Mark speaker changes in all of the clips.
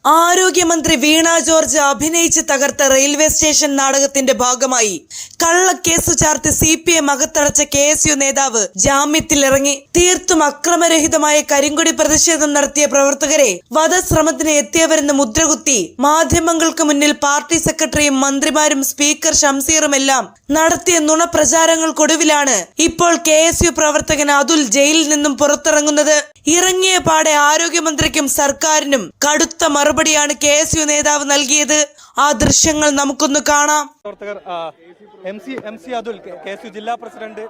Speaker 1: ആരോഗ്യമന്ത്രി വീണ ജോർജ് അഭിനയിച്ച് തകർത്ത റെയിൽവേ സ്റ്റേഷൻ നാടകത്തിന്റെ ഭാഗമായി കള്ളക്കേസു ചാർത്തി CPM അകത്തടച്ച KSU നേതാവ് ജാമ്യത്തിലിറങ്ങി. തീർത്തും അക്രമരഹിതമായ കരിങ്കൊടി പ്രതിഷേധം നടത്തിയ പ്രവർത്തകരെ വധശ്രമത്തിന് എത്തിയവരെന്ന് മുദ്രകുത്തി മാധ്യമങ്ങൾക്ക് മുന്നിൽ പാർട്ടി സെക്രട്ടറിയും മന്ത്രിമാരും സ്പീക്കർ ഷംസീറുമെല്ലാം നടത്തിയ നുണപ്രചാരങ്ങൾക്കൊടുവിലാണ് ഇപ്പോൾ KSU പ്രവർത്തകൻ അതുൽ ജയിലിൽ നിന്നും പുറത്തിറങ്ങുന്നത്. ഇറങ്ങിയ പാടെ ആരോഗ്യമന്ത്രിക്കും സർക്കാരിനും കടുത്ത മറുപടിയാണ് KSU നേതാവ് നൽകിയത്. ആ ദൃശ്യങ്ങൾ നമുക്കൊന്ന് കാണാം.
Speaker 2: പ്രവർത്തകർ MC അതുൽ KSU ജില്ലാ പ്രസിഡന്റ്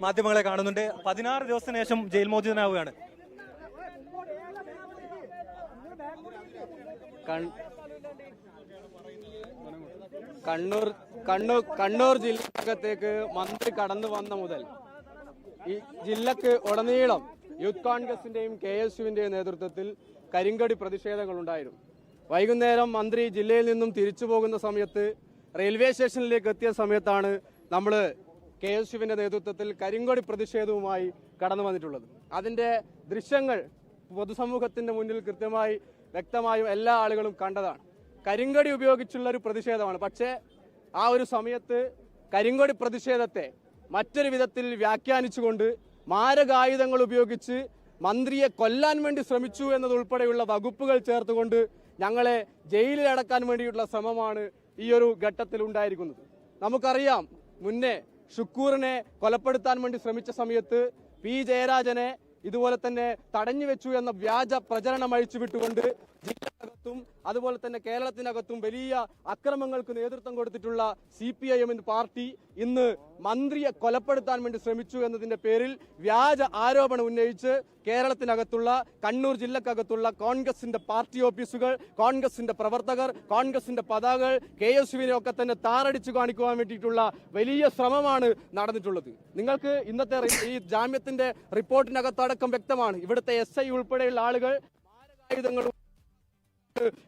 Speaker 2: മാധ്യമങ്ങളെ കാണുന്നുണ്ട്. 16 ദിവസത്തിന് ശേഷം ജയിൽ മോചിതനാവുകയാണ്.
Speaker 3: കണ്ണൂർ ജില്ലക്കകത്തേക്ക് മന്ത്രി കടന്നു വന്ന മുതൽ ഈ ജില്ലക്ക് ഉടനീളം യൂത്ത് കോൺഗ്രസിന്റെയും KSUവിന്റെയും നേതൃത്വത്തിൽ കരിങ്കൊടി പ്രതിഷേധങ്ങൾ ഉണ്ടായിരുന്നു. വൈകുന്നേരം മന്ത്രി ജില്ലയിൽ നിന്നും തിരിച്ചു പോകുന്ന സമയത്ത് റെയിൽവേ സ്റ്റേഷനിലേക്ക് എത്തിയ സമയത്താണ് നമ്മൾ KSUവിന്റെ നേതൃത്വത്തിൽ കരിങ്കൊടി പ്രതിഷേധവുമായി കടന്നു വന്നിട്ടുള്ളത്. അതിന്റെ ദൃശ്യങ്ങൾ പൊതുസമൂഹത്തിന്റെ മുന്നിൽ കൃത്യമായി വ്യക്തമായും എല്ലാ ആളുകളും കണ്ടതാണ്. കരിങ്കൊടി ഉപയോഗിച്ചുള്ള ഒരു പ്രതിഷേധമാണ്. പക്ഷേ ആ ഒരു സമയത്ത് കരിങ്കൊടി പ്രതിഷേധത്തെ മറ്റൊരു വിധത്തിൽ വ്യാഖ്യാനിച്ചുകൊണ്ട് മാരകായുധങ്ങൾ ഉപയോഗിച്ച് മന്ത്രിയെ കൊല്ലാൻ വേണ്ടി ശ്രമിച്ചു എന്നതുൾപ്പെടെയുള്ള വകുപ്പുകൾ ചേർത്തുകൊണ്ട് ഞങ്ങളെ ജയിലിൽ അടക്കാൻ വേണ്ടിയിട്ടുള്ള ശ്രമമാണ് ഈ ഒരു ഘട്ടത്തിൽ ഉണ്ടായിരിക്കുന്നത്. നമുക്കറിയാം, മുന്നേ ഷുക്കൂറിനെ കൊലപ്പെടുത്താൻ വേണ്ടി ശ്രമിച്ച സമയത്ത് P ജയരാജനെ ഇതുപോലെ തന്നെ തടഞ്ഞു വെച്ചു എന്ന വ്യാജ പ്രചരണം അഴിച്ചുവിട്ടുകൊണ്ട് ജില്ലക്കകത്തും അതുപോലെ തന്നെ കേരളത്തിനകത്തും വലിയ അക്രമങ്ങൾക്ക് നേതൃത്വം കൊടുത്തിട്ടുള്ള CPIM പാർട്ടി ഇന്ന് മന്ത്രിയെ കൊലപ്പെടുത്താൻ വേണ്ടി ശ്രമിച്ചു എന്നതിന്റെ പേരിൽ വ്യാജ ആരോപണം ഉന്നയിച്ച് കേരളത്തിനകത്തുള്ള കണ്ണൂർ ജില്ലക്കകത്തുള്ള കോൺഗ്രസിന്റെ പാർട്ടി ഓഫീസുകൾ, കോൺഗ്രസിന്റെ പ്രവർത്തകർ, കോൺഗ്രസിന്റെ പതാകകൾ, KSUവിനെ ഒക്കെ തന്നെ താറടിച്ചു കാണിക്കുവാൻ വേണ്ടിയിട്ടുള്ള വലിയ ശ്രമമാണ് നടന്നിട്ടുള്ളത്. നിങ്ങൾക്ക് ഇന്നത്തെ ഈ ജാമ്യത്തിന്റെ റിപ്പോർട്ടിനകത്തടക്കം വ്യക്തമാണ്. ഇവിടുത്തെ SI ഉൾപ്പെടെയുള്ള ആളുകൾ മാരകായുധങ്ങളും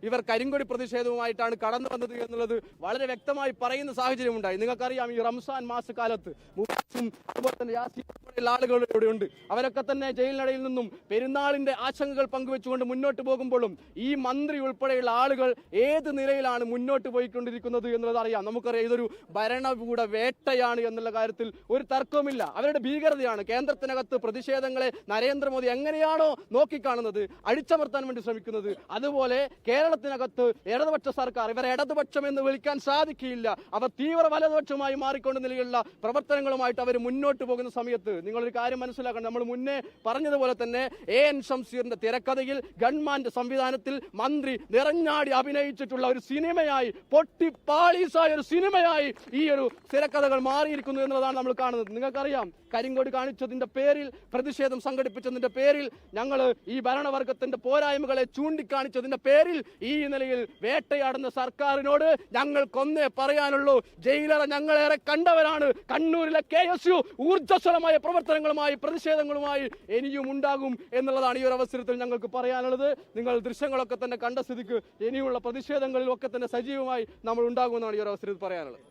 Speaker 3: ഇവർ കരിങ്കൊടി പ്രതിഷേധവുമായിട്ടാണ് കടന്നു വന്നത് എന്നുള്ളത് വളരെ വ്യക്തമായി പറയുന്ന സാഹചര്യം ഉണ്ടായി. നിങ്ങൾക്കറിയാം, ഈ റംസാൻ മാസക്കാലത്ത് മുബാസും അതുപോലെ തന്നെ യാസീൻ ഉൾപ്പെടെയുള്ള ആളുകൾ ഇവിടെ ഉണ്ട്. അവരൊക്കെ തന്നെ ജയിലിനടയിൽ നിന്നും പെരുന്നാളിന്റെ ആശങ്കകൾ പങ്കുവെച്ചുകൊണ്ട് മുന്നോട്ട് പോകുമ്പോഴും ഈ മന്ത്രി ഉൾപ്പെടെയുള്ള ആളുകൾ ഏത് നിലയിലാണ് മുന്നോട്ട് പോയിക്കൊണ്ടിരിക്കുന്നത് എന്നുള്ളത് അറിയാം. നമുക്കറിയാം, ഇതൊരു ഭരണകൂട വേട്ടയാണ് എന്നുള്ള കാര്യത്തിൽ ഒരു തർക്കവുമില്ല. അവരുടെ ഭീകരതയാണ്. കേന്ദ്രത്തിനകത്ത് പ്രതിഷേധങ്ങളെ നരേന്ദ്രമോദി എങ്ങനെയാണോ നോക്കിക്കാണുന്നത്, അടിച്ചമർത്താൻ വേണ്ടി ശ്രമിക്കുന്നത്, അതുപോലെ കേരളത്തിനകത്ത് ഇടതുപക്ഷ സർക്കാർ ഇവരെ ഇടതുപക്ഷം എന്ന് വിളിക്കാൻ സാധിക്കില്ല. അവർ തീവ്ര വലതുപക്ഷമായി മാറിക്കൊണ്ട് നിലയിലുള്ള പ്രവർത്തനങ്ങളുമായിട്ട് അവർ മുന്നോട്ട് പോകുന്ന സമയത്ത് നിങ്ങളൊരു കാര്യം മനസ്സിലാക്കണം. നമ്മൾ മുന്നേ പറഞ്ഞതുപോലെ തന്നെ AN ഷംസീറിന്റെ തിരക്കഥയിൽ ഗവൺമെന്റ് സംവിധാനത്തിൽ മന്ത്രി നിറഞ്ഞാടി അഭിനയിച്ചിട്ടുള്ള ഒരു സിനിമയായി, പൊട്ടിപ്പാളീസായ ഒരു സിനിമയായി ഈ ഒരു തിരക്കഥകൾ മാറിയിരിക്കുന്നു എന്നുള്ളതാണ് നമ്മൾ കാണുന്നത്. നിങ്ങൾക്കറിയാം, കരിങ്കൊടി കാണിച്ചതിന്റെ പേരിൽ, പ്രതിഷേധം സംഘടിപ്പിച്ചതിന്റെ പേരിൽ, ഞങ്ങൾ ഈ ഭരണവർഗത്തിന്റെ പോരായ്മകളെ ചൂണ്ടിക്കാണിച്ചതിന്റെ പേരിൽ ഈ നിലയിൽ വേട്ടയാടുന്ന സർക്കാരിനോട് ഞങ്ങൾക്കൊന്നേ പറയാനുള്ളൂ. ജയിലറ ഞങ്ങളേറെ കണ്ടവരാണ്. കണ്ണൂരിലെ KSU ഊർജ്ജസ്വലമായ പ്രവർത്തനങ്ങളുമായി, പ്രതിഷേധങ്ങളുമായി ഇനിയും ഉണ്ടാകും എന്നുള്ളതാണ് ഈ ഒരു അവസരത്തിൽ ഞങ്ങൾക്ക് പറയാനുള്ളത്. നിങ്ങൾ ദൃശ്യങ്ങളൊക്കെ തന്നെ കണ്ട സ്ഥിതിക്ക് ഇനിയുള്ള പ്രതിഷേധങ്ങളിലൊക്കെ തന്നെ സജീവമായി നമ്മൾ ഉണ്ടാകുമെന്നാണ് ഈ ഒരു അവസരത്തിൽ പറയാനുള്ളത്.